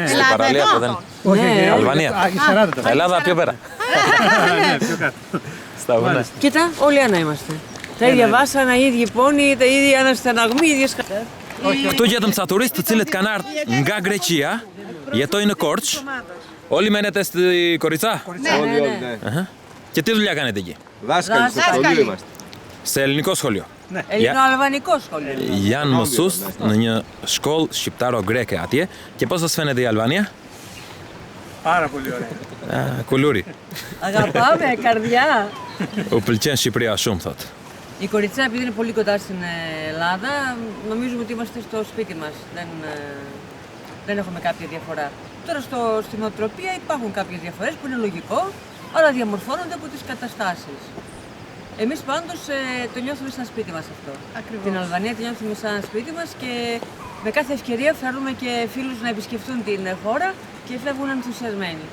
Στην παραλία που δεν. Όχι, Αλβανία. Ελλάδα πιο πέρα. Πιο κάτω. Στα βουνά. Κοίτα, όλοι ένα είμαστε. Τα ίδια βάσανα, οι ίδιοι πόνοι, τα ίδια αναστεναγμοί, οι ίδιες... Këtu gjetëm ca turistë të cilët kanë ardhur nga Greqia, jetojnë në Korç. Όλοι μένετε στη Κοριτσά. Όλοι. Και τι δουλειά κάνετε εκεί? Δάσκαλοι στο σχολείο είμαστε. Σε ελληνικό σχολείο. Ελληνοαλβανικό σχολείο. Janë mësues në një shkollë shqiptaro-greke atje. Και πώς σας φαίνεται η Αλβανία? Πάρα πολύ ωραία. Κουλούρι. Αγαπάμε, καρδιά. U pëlqen Shqipëria shumë thotë. Η Κοριτσά, επειδή είναι πολύ κοντά στην Ελλάδα, νομίζουμε ότι είμαστε στο σπίτι μας. Δεν έχουμε κάποια διαφορά. Τώρα στην οτροπία υπάρχουν κάποιες διαφορές που είναι λογικό, αλλά διαμορφώνονται από τις καταστάσεις. Εμείς πάντως το νιώθουμε σαν σπίτι μας αυτό. Ακριβώς. Την Αλβανία τη νιώθουμε σαν σπίτι μας και με κάθε ευκαιρία φέρνουμε και φίλους να επισκεφτούν την χώρα και φεύγουν ενθουσιασμένοι.